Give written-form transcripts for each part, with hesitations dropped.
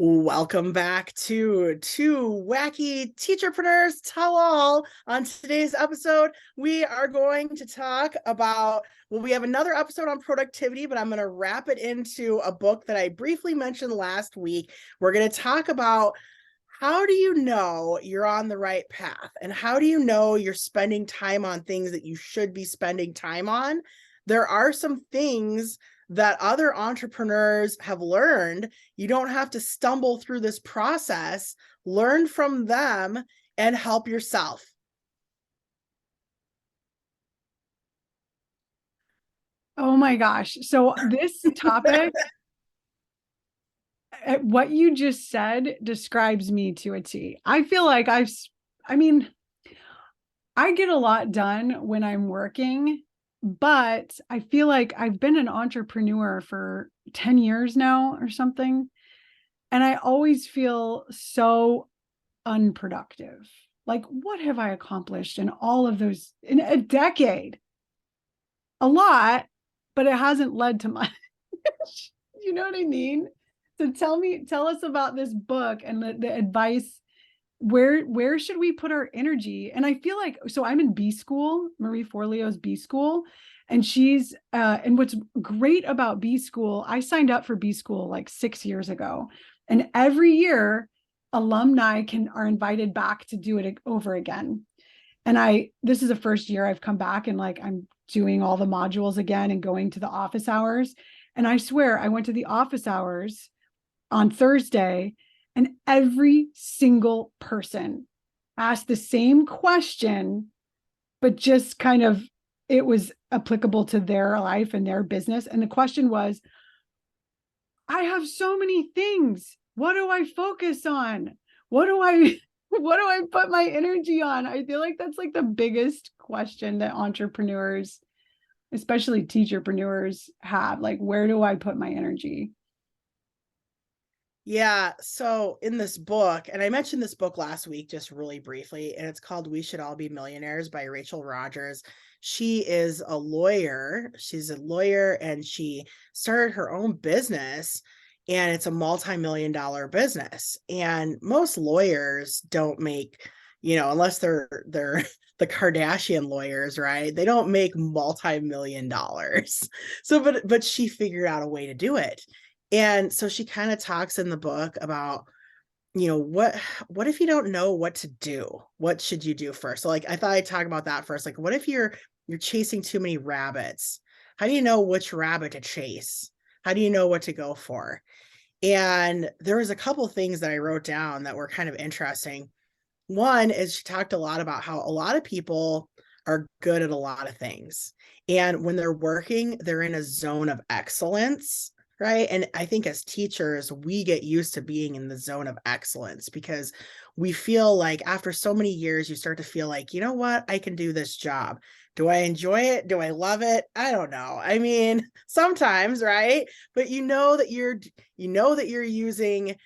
Welcome back to Two Wacky Teacherpreneurs Tell All. On today's episode, we are going to talk about, we have another episode on productivity, but I'm going to wrap it into a book that I briefly mentioned last week. We're going to talk about how do you know you're on the right path, and how do you know you're spending time on things that you should be spending time on. There are some things that other entrepreneurs have learned. You don't have to stumble through this process. Learn from them and help yourself. Oh my gosh. So this topic, what you just said describes me to a T. I feel like I mean, I get a lot done when I'm working, but I feel like I've been an entrepreneur for 10 years now or something. And I always feel so unproductive. Like, what have I accomplished in all of those in a decade? A lot, but it hasn't led to much. You know what I mean? So tell us about this book and the advice. Where should we put our energy? And I feel like, so I'm in B school, Marie Forleo's B school, and she's and what's great about B school, I signed up for B school like 6 years ago, and every year alumni are invited back to do it over again. And this is the first year I've come back, and like I'm doing all the modules again and going to the office hours. And I swear I went to the office hours on Thursday, and every single person asked the same question, but just kind of it was applicable to their life and their business. And the question was, I have so many things. What do I focus on? What do I what do I put my energy on? I feel like that's like the biggest question that entrepreneurs, especially teacherpreneurs, have. Like, where do I put my energy? Yeah, so in this book, and I mentioned this book last week just really briefly, and it's called We Should All Be Millionaires by Rachel Rogers. She is a lawyer. She's a lawyer, and she started her own business, and it's a multi-million-dollar business. And most lawyers don't make, unless they're the Kardashian lawyers, right? They don't make multi-million dollars. So but she figured out a way to do it. And so she kind of talks in the book about, what if you don't know what to do? What should you do first? So like I thought I'd talk about that first. Like, what if you're chasing too many rabbits? How do you know which rabbit to chase? How do you know what to go for? And there was a couple things that I wrote down that were kind of interesting. One is she talked a lot about how a lot of people are good at a lot of things. And when they're working, they're in a zone of excellence, right? And I think as teachers, we get used to being in the zone of excellence because we feel like after so many years, you start to feel like, you know what, I can do this job. Do I enjoy it? Do I love it? I don't know. I mean, sometimes, right? But you know that you're using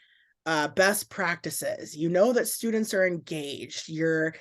best practices. You know that students are engaged. You're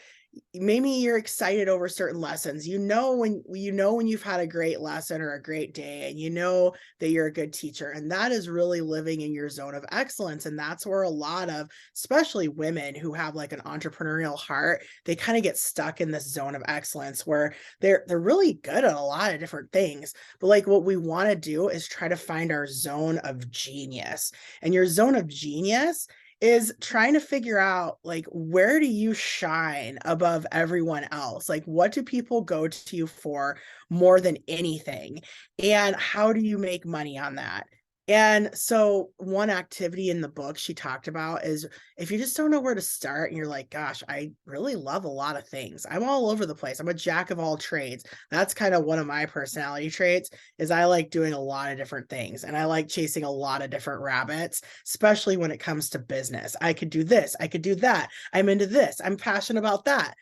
excited over certain lessons. When you've had a great lesson or a great day, and you know that you're a good teacher, and that is really living in your zone of excellence. And that's where a lot of, especially women who have like an entrepreneurial heart, they kind of get stuck in this zone of excellence where they're really good at a lot of different things, but like what we want to do is try to find our zone of genius. And your zone of genius is trying to figure out, like, where do you shine above everyone else? Like, what do people go to you for more than anything? And how do you make money on that? And so one activity in the book she talked about is, if you just don't know where to start and you're like, gosh, I really love a lot of things. I'm all over the place. I'm a jack of all trades. That's kind of one of my personality traits, is I like doing a lot of different things, and I like chasing a lot of different rabbits, especially when it comes to business. I could do this, I could do that. I'm into this. I'm passionate about that.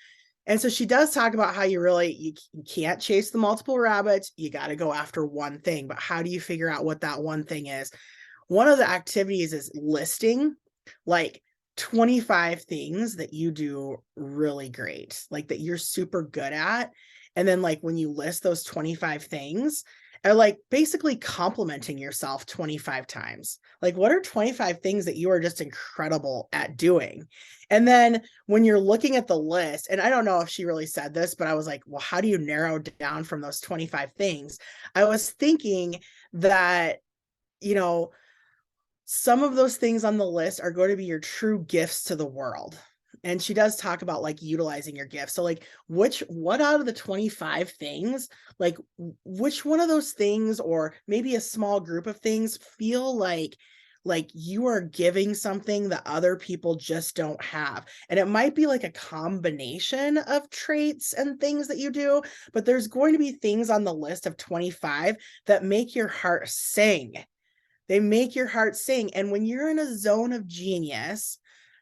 And so she does talk about how you can't chase the multiple rabbits. You got to go after one thing. But how do you figure out what that one thing is? One of the activities is listing like 25 things that you do really great, like that you're super good at. And then like when you list those 25 things, are like basically complimenting yourself 25 times. Like, what are 25 things that you are just incredible at doing? And then when you're looking at the list, and I don't know if she really said this, but I was like, well, how do you narrow down from those 25 things? I was thinking that, you know, some of those things on the list are going to be your true gifts to the world. And she does talk about like utilizing your gifts. So like what out of the 25 things, like which one of those things, or maybe a small group of things, feel like you are giving something that other people just don't have. And it might be like a combination of traits and things that you do, but there's going to be things on the list of 25 that make your heart sing. They make your heart sing. And when you're in a zone of genius,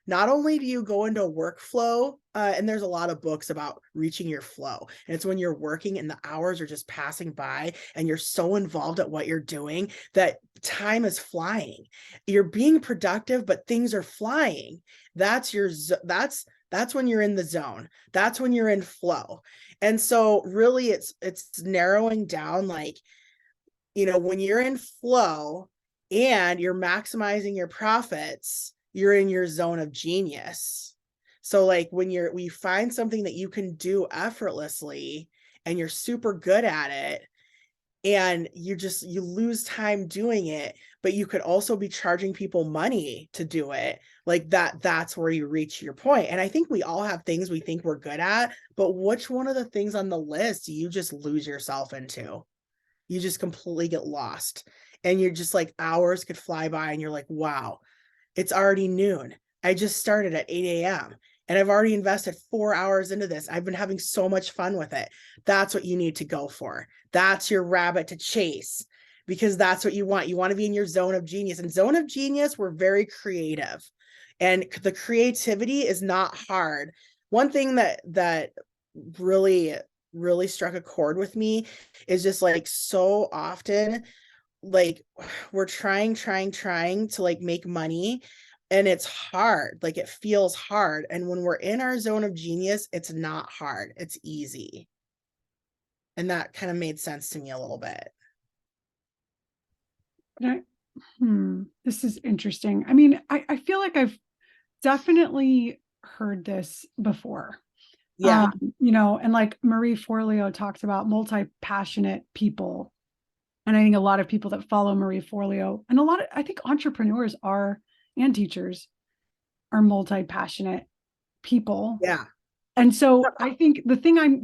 not only do you go into a workflow, and there's a lot of books about reaching your flow. And it's when you're working and the hours are just passing by and you're so involved at what you're doing that time is flying. You're being productive, but things are flying. That's when you're in the zone. That's when you're in flow. And so really it's narrowing down, like, when you're in flow and you're maximizing your profits, you're in your zone of genius. So like when you find something that you can do effortlessly and you're super good at it, and you lose time doing it, but you could also be charging people money to do it, like that's where you reach your point. And I think we all have things we think we're good at, but which one of the things on the list do you just lose yourself into? You just completely get lost, and you're just like, hours could fly by and you're like, wow, it's already noon. I just started at 8 a.m. and I've already invested 4 hours into this. I've been having so much fun with it. That's what you need to go for. That's your rabbit to chase, because that's what you want. You want to be in your zone of genius. And zone of genius, we're very creative, and the creativity is not hard. One thing that really really struck a chord with me is just like so often, like we're trying to like make money, and it's hard. Like it feels hard. And when we're in our zone of genius, it's not hard, it's easy. And that kind of made sense to me a little bit. This is interesting. I mean, I feel like I've definitely heard this before. Yeah. And like Marie Forleo talks about multi-passionate people. And I think a lot of people that follow Marie Forleo, and I think entrepreneurs and teachers are multi-passionate people. Yeah. And so I think the thing I'm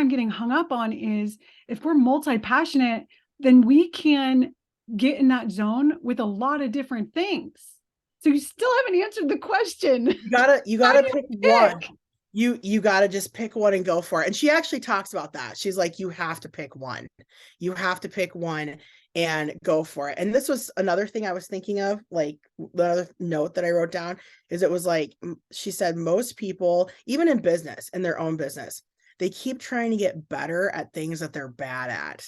getting hung up on is, if we're multi-passionate, then we can get in that zone with a lot of different things. So you still haven't answered the question. You gotta pick one. You got to just pick one and go for it. And she actually talks about that. She's like, you have to pick one. You have to pick one and go for it. And this was another thing I was thinking of, like the other note that I wrote down is, it was like, she said, most people, even in business, in their own business, they keep trying to get better at things that they're bad at,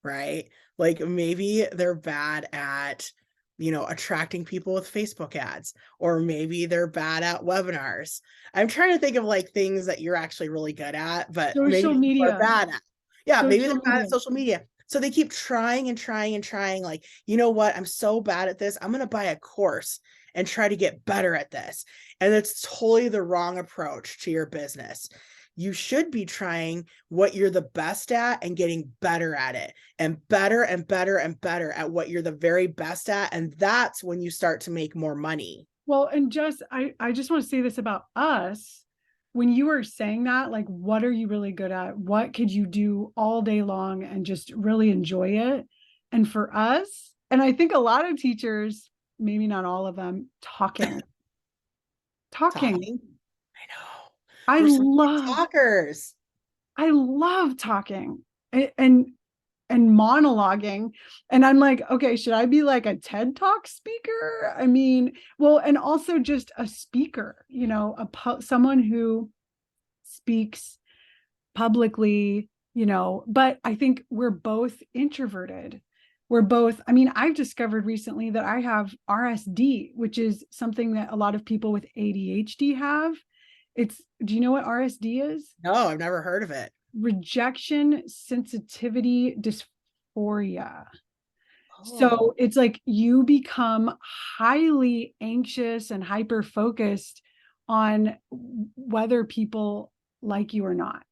right? Like maybe they're bad at attracting people with Facebook ads, or maybe they're bad at webinars. I'm trying to think of like things that you're actually really good at, but maybe Social media. are bad at. Yeah, maybe they're bad media. at social media. So they keep trying and trying and trying, like, you know what? I'm so bad at this. I'm going to buy a course and try to get better at this. And it's totally the wrong approach to your business. You should be trying what you're the best at and getting better at it, and better and better and better at what you're the very best at. And that's when you start to make more money. Well, and just, I just want to say this about us. When you were saying that, like, what are you really good at? What could you do all day long and just really enjoy it? And for us, and I think a lot of teachers, maybe not all of them, talking. Talking. I know. I We're so love talkers. I love talking and monologuing. And I'm like, okay, should I be like a TED Talk speaker? I mean, well, and also just a speaker, someone who speaks publicly, but I think we're both introverted. I mean, I've discovered recently that I have RSD, which is something that a lot of people with ADHD have. Do you know what RSD is? No, I've never heard of it. Rejection sensitivity euphoria. So Oh, it's like you become highly anxious and hyper focused on whether people like you or not.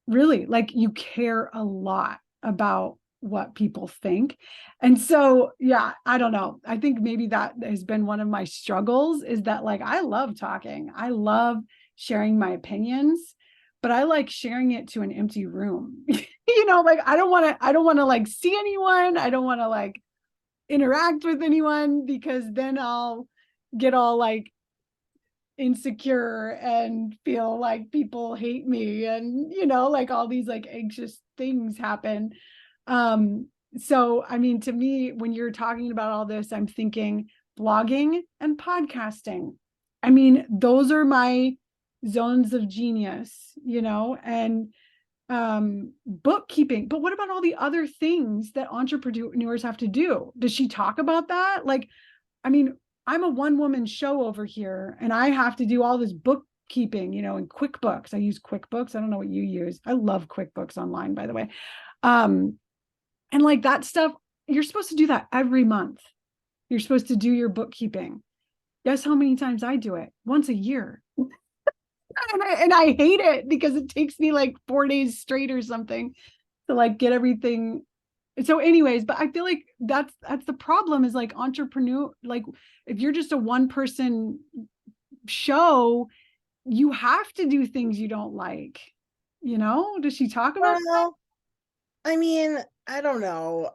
Really, like you care a lot about what people think. And so, yeah, I don't know. I think maybe that has been one of my struggles, is that like I love talking. I love sharing my opinions, but I like sharing it to an empty room. Like I don't want to like see anyone. I don't want to like interact with anyone, because then I'll get all like insecure and feel like people hate me, and like all these like anxious things happen. So I mean, to me, when you're talking about all this, I'm thinking blogging and podcasting. I mean, those are my zones of genius, and bookkeeping. But what about all the other things that entrepreneurs have to do? Does she talk about that? Like, I mean, I'm a one woman show over here, and I have to do all this bookkeeping, in QuickBooks. I use QuickBooks. I don't know what you use. I love QuickBooks Online, by the way. Um, and like that stuff, you're supposed to do that every month. You're supposed to do your bookkeeping. Guess how many times I do it? Once a year. And I hate it because it takes me like 4 days straight or something to like get everything. So anyways, but I feel like that's the problem, is like entrepreneur, like if you're just a one person show, you have to do things you don't like. Does she talk about well, I mean, I don't know.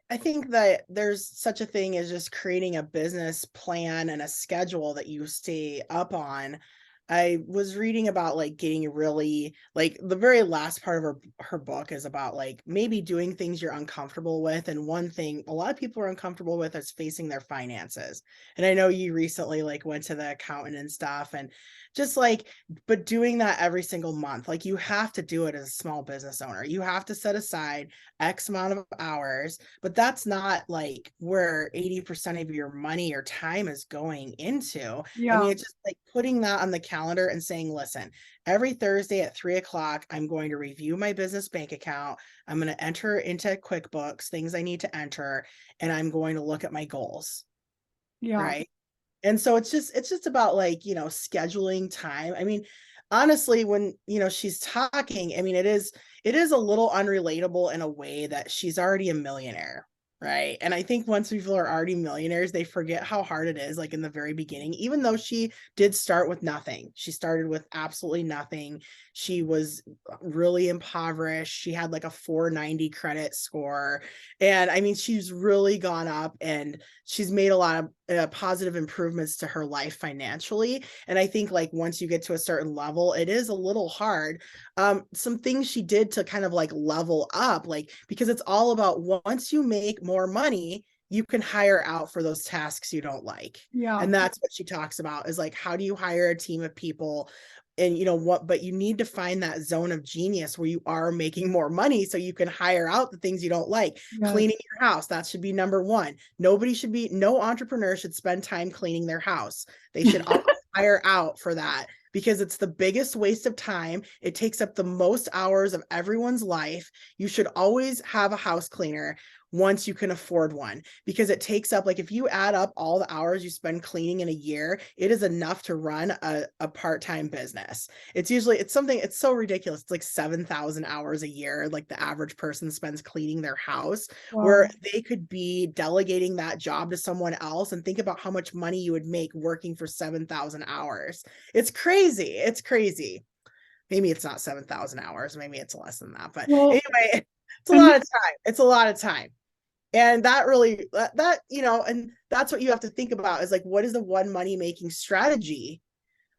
I think that there's such a thing as just creating a business plan and a schedule that you stay up on. I was reading about like getting really like the very last part of her book is about like maybe doing things you're uncomfortable with. And one thing a lot of people are uncomfortable with is facing their finances. And I know you recently like went to the accountant and stuff, and just like, but doing that every single month, like you have to do it as a small business owner. You have to set aside X amount of hours, but that's not like where 80% of your money or time is going into. I Yeah, mean, it's just like putting that on the calendar and saying, listen, every Thursday at 3 o'clock, I'm going to review my business bank account. I'm going to enter into QuickBooks things I need to enter, and I'm going to look at my goals. yeah, Right. And so it's just about like, scheduling time. I mean, honestly, when, she's talking, I mean, it is a little unrelatable in a way that she's already a millionaire, right? And I think once people are already millionaires, they forget how hard it is, like in the very beginning, even though she did start with nothing. She started with absolutely nothing. She was really impoverished. She had like a 490 credit score. And I mean, she's really gone up, and she's made a lot of positive improvements to her life financially. And I think like once you get to a certain level, it is a little hard. Some things she did to kind of like level up, like because it's all about once you make more money, you can hire out for those tasks you don't like. yeah, And that's what she talks about, is like, how do you hire a team of people? And what, but you need to find that zone of genius where you are making more money so you can hire out the things you don't like. yes, Cleaning your house, that should be number one. No entrepreneur should spend time cleaning their house. They should always hire out for that, because it's the biggest waste of time. It takes up the most hours of everyone's life. You should always have a house cleaner once you can afford one, because it takes up, like, if you add up all the hours you spend cleaning in a year, it is enough to run a part-time business. It's so ridiculous. It's like 7,000 hours a year, like the average person spends cleaning their house, where wow, they could be delegating that job to someone else, and think about how much money you would make working for 7,000 hours. It's crazy. It's crazy. Maybe it's not 7,000 hours. Maybe it's less than that. But well, anyway, it's a and lot of time. It's a lot of time. And that really, and that's what you have to think about, is like, what is the one money making strategy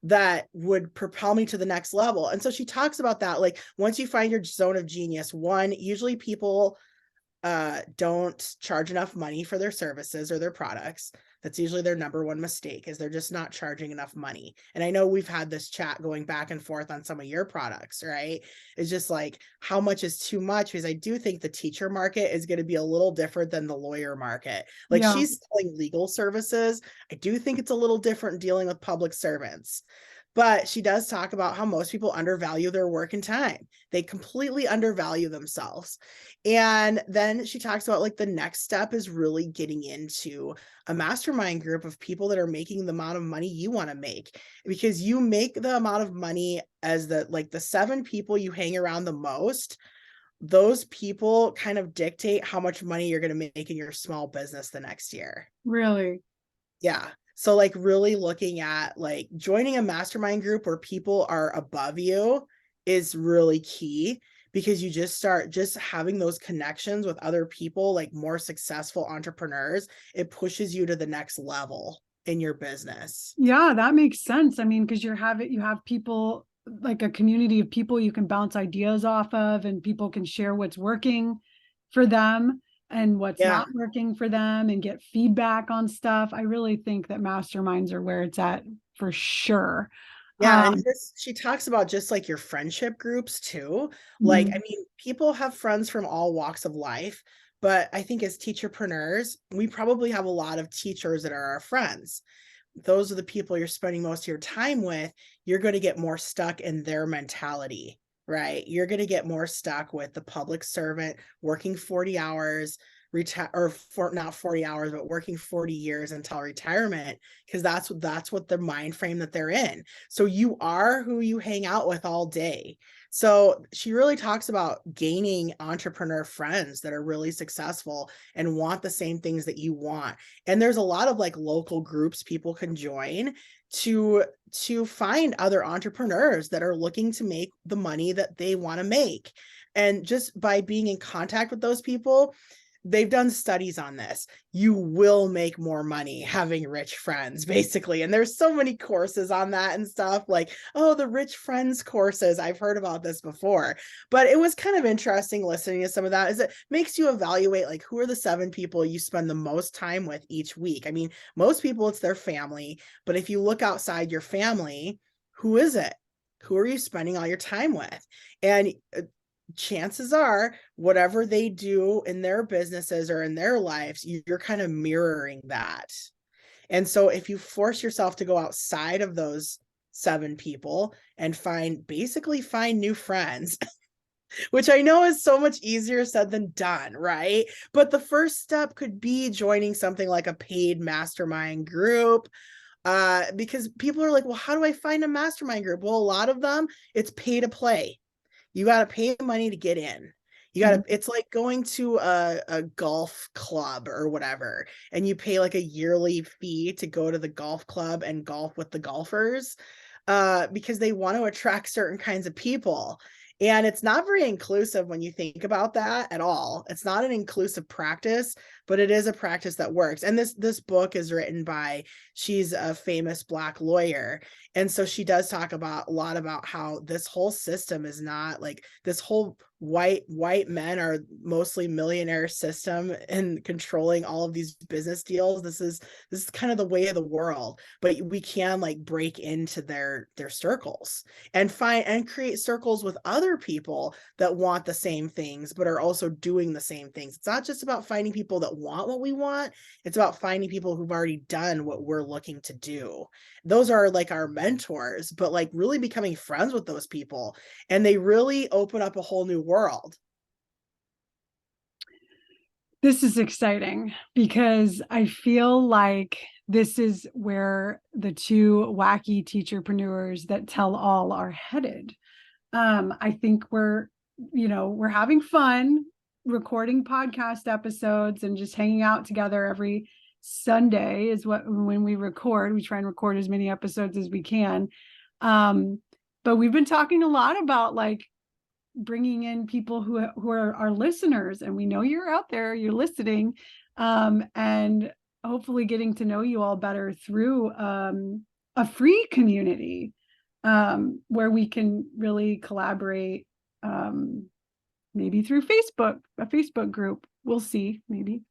that would propel me to the next level? And so she talks about that. Like, once you find your zone of genius, one, usually people don't charge enough money for their services or their products. That's usually their number one mistake, is they're just not charging enough money. And I know we've had this chat going back and forth on some of your products, right? It's just like, how much is too much? Because I do think the teacher market is going to be a little different than the lawyer market. Like, yeah, she's selling legal services. I do think it's a little different dealing with public servants. But she does talk about how most people undervalue their work and time. They completely undervalue themselves. And then she talks about like the next step is really getting into a mastermind group of people that are making the amount of money you want to make, because you make the amount of money as the 7 people you hang around the most. Those people kind of dictate how much money you're going to make in your small business the next year. Really? Yeah. So like really looking at like joining a mastermind group where people are above you is really key, because you just start just having those connections with other people, like more successful entrepreneurs. It pushes you to the next level in your business. Yeah, that makes sense. I mean, because you have people, like a community of people you can bounce ideas off of, and people can share what's working for them and what's Yeah. not working for them and get feedback on stuff. I really think that masterminds are where it's at for sure. Yeah, and she talks about just like your friendship groups too. Like, I Mhm. mean, people have friends from all walks of life, but I think as teacherpreneurs, we probably have a lot of teachers that are our friends. Those are the people you're spending most of your time with. You're going to get more stuck in their mentality, right? You're going to get more stuck with the public servant working 40 hours, retire, or for not 40 hours, but working 40 years until retirement, because that's what the mind frame that they're in. So you are who you hang out with all day. So she really talks about gaining entrepreneur friends that are really successful and want the same things that you want. And there's a lot of like local groups people can join to find other entrepreneurs that are looking to make the money that they want to make. And just by being in contact with those people, they've done studies on this. You will make more money having rich friends, basically. And there's so many courses on that and stuff, like, oh, the rich friends courses. I've heard about this before, but it was kind of interesting listening to some of that. Is it makes you evaluate like who are the 7 people you spend the most time with each week. I mean, most people it's their family, but if you look outside your family, who is it? Who are you spending all your time with? And chances are whatever they do in their businesses or in their lives, you're kind of mirroring that. And so if you force yourself to go outside of those 7 people and find new friends, which I know is so much easier said than done, right? But the first step could be joining something like a paid mastermind group, because people are like, well, how do I find a mastermind group? Well, a lot of them, it's pay to play. You got to pay money to get in. You got to, it's like going to a golf club or whatever, and you pay like a yearly fee to go to the golf club and golf with the golfers, because they want to attract certain kinds of people. And it's not very inclusive when you think about that at all. It's not an inclusive practice, but it is a practice that works. And this book is written by, she's a famous Black lawyer. And so she does talk about a lot about how this whole system is not like this whole white men are mostly millionaire system and controlling all of these business deals. This is kind of the way of the world, but we can like break into their circles and find and create circles with other people that want the same things but are also doing the same things. It's not just about finding people that want what we want, it's about finding people who've already done what we're looking to do. Those are like our mentors, but like really becoming friends with those people, and they really open up a whole new world. This is exciting because I feel like this is where the 2 wacky teacherpreneurs that tell all are headed. I think we're having fun recording podcast episodes and just hanging out together every Sunday is when we record. We try and record as many episodes as we can. But we've been talking a lot about like bringing in people who are our listeners, and we know you're out there, you're listening, and hopefully getting to know you all better through a free community, where we can really collaborate, maybe through a Facebook group. We'll see, maybe.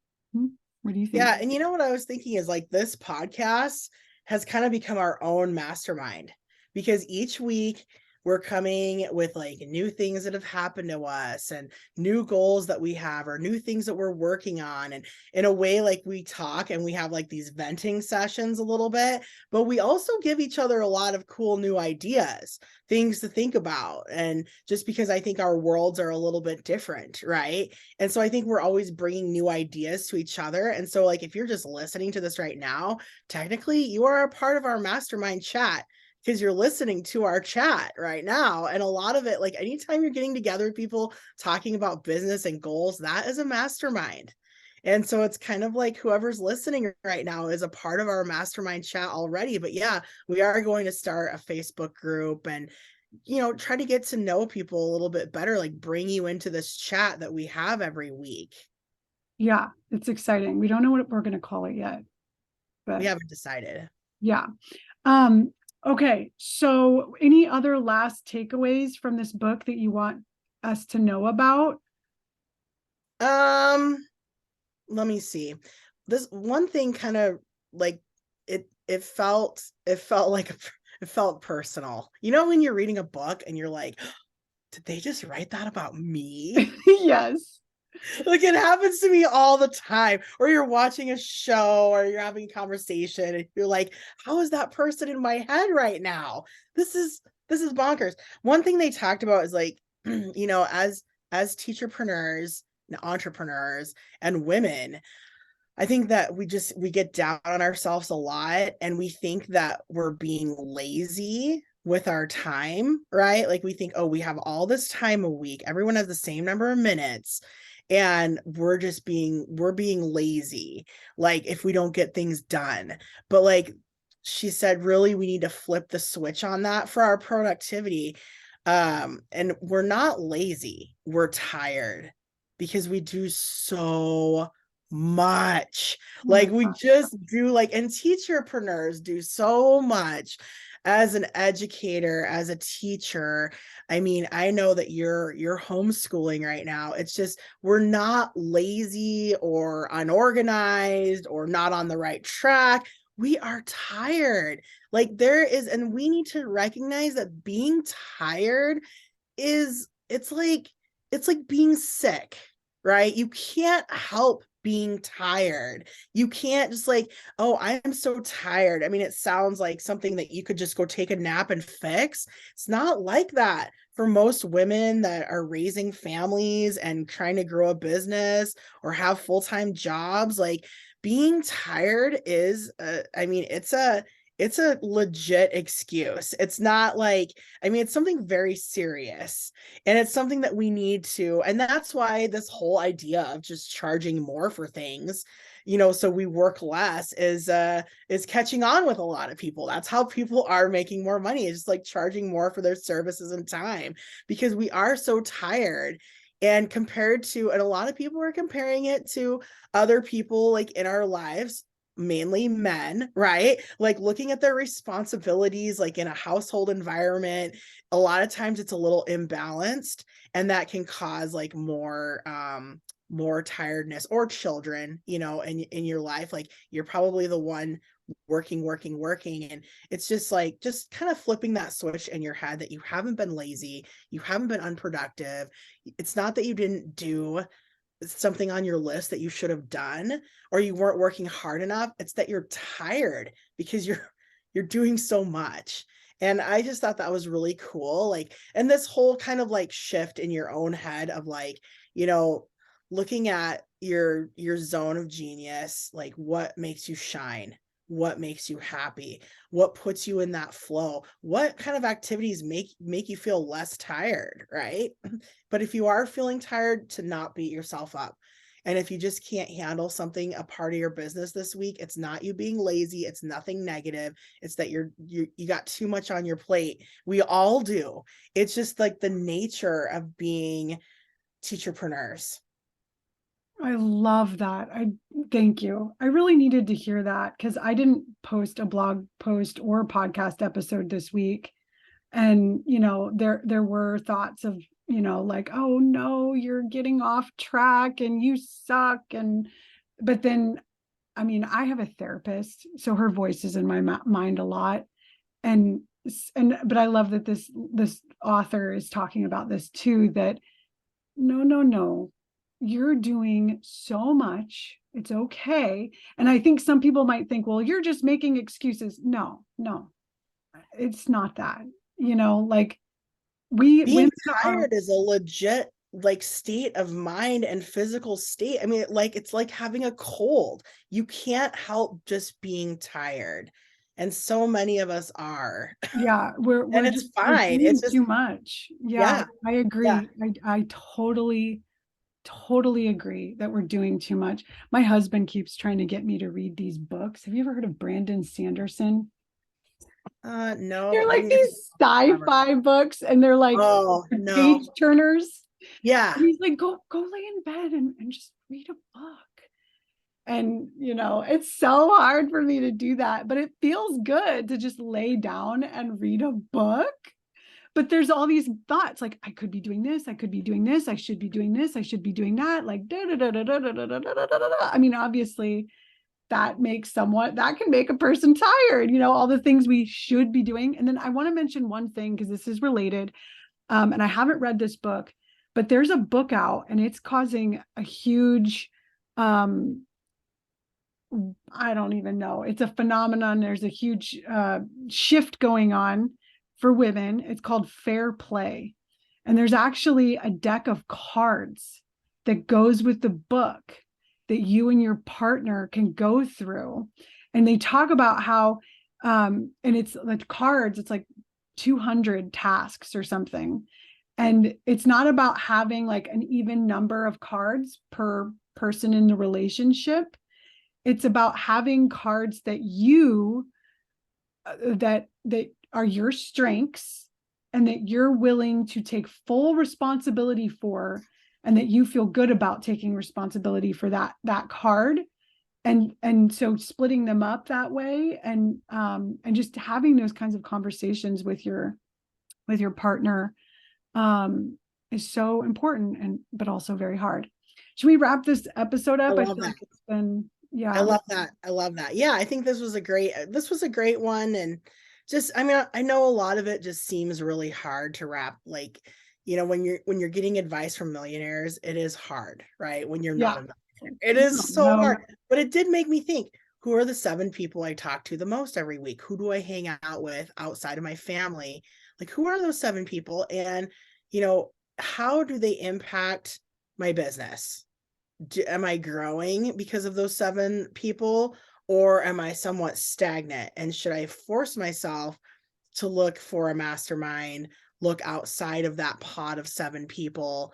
What do you think? Yeah, and you know what I was thinking is like this podcast has kind of become our own mastermind, because each week we're coming with like new things that have happened to us and new goals that we have or new things that we're working on. And in a way, like we talk and we have like these venting sessions a little bit, but we also give each other a lot of cool new ideas, things to think about. And just because I think our worlds are a little bit different, right? And so I think we're always bringing new ideas to each other. And so, like, if you're just listening to this right now, technically you are a part of our mastermind chat because you're listening to our chat right now. And a lot of it, like, anytime you're getting together with people talking about business and goals, that is a mastermind. And so it's kind of like whoever's listening right now is a part of our mastermind chat already. But yeah, we are going to start a Facebook group and, you know, try to get to know people a little bit better, like bring you into this chat that we have every week. Yeah, it's exciting. We don't know what we're going to call it yet, but We haven't decided. yeah. Okay. So any other last takeaways from this book that you want us to know about? Let me see. This one thing kind of like it felt like it felt personal. You know, when you're reading a book and you're like, did they just write that about me? Yes. Like it happens to me all the time. Or you're watching a show or you're having a conversation and you're like, how is that person in my head right now? This is bonkers. One thing they talked about is like, you know, as teacherpreneurs and entrepreneurs and women, I think that we get down on ourselves a lot and we think that we're being lazy with our time, right? Like we think, oh, we have all this time a week. Everyone has the same number of minutes and we're being lazy. Like if we don't get things done. But like she said, really we need to flip the switch on that for our productivity. And we're not lazy. We're tired because we do so much. Oh my Like we God. just do like, and teacherpreneurs do so much as an educator, as a teacher. I mean, I know that you're homeschooling right now. It's just we're not lazy or unorganized or not on the right track. We are tired. Like there is, and we need to recognize that being tired is it's like being sick, right? You can't help being tired. You can't just like, oh, I'm so tired. I mean, it sounds like something that you could just go take a nap and fix. It's not like that for most women that are raising families and trying to grow a business or have full-time jobs. Like being tired is I mean, it's a legit excuse. It's not like, I mean, it's something very serious and it's something that we need to, and that's why this whole idea of just charging more for things, you know, so we work less is catching on with a lot of people. That's how people are making more money. It's just like charging more for their services and time because we are so tired. And compared to, and a lot of people are comparing it to other people like in our lives, mainly men, right? Like looking at their responsibilities, like in a household environment, a lot of times it's a little imbalanced and that can cause like more tiredness. Or children, you know, in your life, like you're probably the one working, and it's just like just kind of flipping that switch in your head that you haven't been lazy, you haven't been unproductive. It's not that you didn't do something on your list that you should have done or you weren't working hard enough. It's that you're tired because you're doing so much. And I just thought that was really cool. Like, and this whole kind of like shift in your own head of like, you know, looking at your zone of genius, like what makes you shine, what makes you happy, what puts you in that flow, what kind of activities make you feel less tired, right? But if you are feeling tired, to not beat yourself up. And if you just can't handle something, a part of your business this week, it's not you being lazy, it's nothing negative, it's that you got too much on your plate. We all do. It's just like the nature of being teacherpreneurs. I love that. I thank you. I really needed to hear that because I didn't post a blog post or podcast episode this week. And, you know, there were thoughts of, you know, like, oh no, you're getting off track and you suck. And, but then, I mean, I have a therapist, so her voice is in my mind a lot. And but I love that this author is talking about this too, that no, you're doing so much. It's okay. And I think some people might think, well, you're just making excuses. No, it's not that. Like Being women are, tired is a legit like state of mind and physical state. I mean, like it's like having a cold. You can't help just being tired. And so many of us are. yeah, And it's we're fine. It's doing just too much. Yeah, yeah. I Yeah. agree. I totally agree that we're doing too much. My husband keeps trying to get me to read these books. Have you ever heard of Brandon Sanderson? No, They're but like maybe if these sci-fi books, and they're like oh no. page turners. Yeah. And he's like, go lay in bed and just read a book. And it's so hard for me to do that, but it feels good to just lay down and read a book. But there's all these thoughts like, I could be doing this, I could be doing this, I should be doing this, I should be doing that, like da da da da da da da da da da da. I mean, obviously that can make a person tired, all the things we should be doing. And then I want to mention one thing, because this is related. And I haven't read this book, but there's a book out and it's causing a huge I don't even know. It's a phenomenon. There's a huge shift going on for women. It's called Fair Play. And there's actually a deck of cards that goes with the book that you and your partner can go through. And they talk about how, and it's like cards, it's like 200 tasks or something. And it's not about having like an even number of cards per person in the relationship. It's about having cards that that are your strengths, and that you're willing to take full responsibility for, and that you feel good about taking responsibility for that card. And so splitting them up that way, and just having those kinds of conversations with your partner is so important, and but also very hard. Should we wrap this episode I up? I love feel that. like it's been, I yeah. love that. I love that. Yeah, I think this was a great one. And just I mean, I know a lot of it just seems really hard to wrap, like, when you're getting advice from millionaires, it is hard, right? When you're not Yeah. a millionaire. It No, is so no, hard. But it did make me think, who are the 7 people I talk to the most every week? Who do I hang out with outside of my family? Like, who are those 7 people? And, how do they impact my business? Am I growing because of those 7 people, or am I somewhat stagnant? And should I force myself to look for a mastermind, look outside of that pod of 7 people?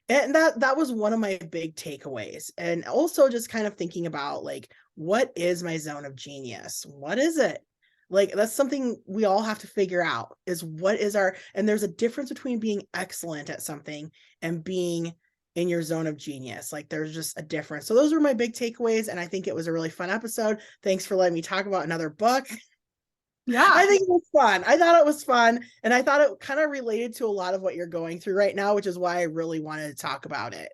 And that was one of my big takeaways. And also just kind of thinking about, like, what is my zone of genius? What is it? Like, that's something we all have to figure out, is what is our, and there's a difference between being excellent at something and being in your zone of genius. Like, there's just a difference. So those were my big takeaways. And I think it was a really fun episode. Thanks for letting me talk about another book. yeah, I think it was fun. I thought it was fun. And I thought it kind of related to a lot of what you're going through right now, which is why I really wanted to talk about it.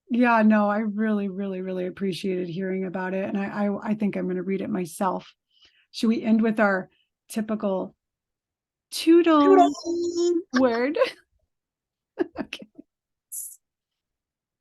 yeah. No, I really, really, really appreciated hearing about it, and I think I'm going to read it myself. Should we end with our typical toodle Toodles. word? Okay.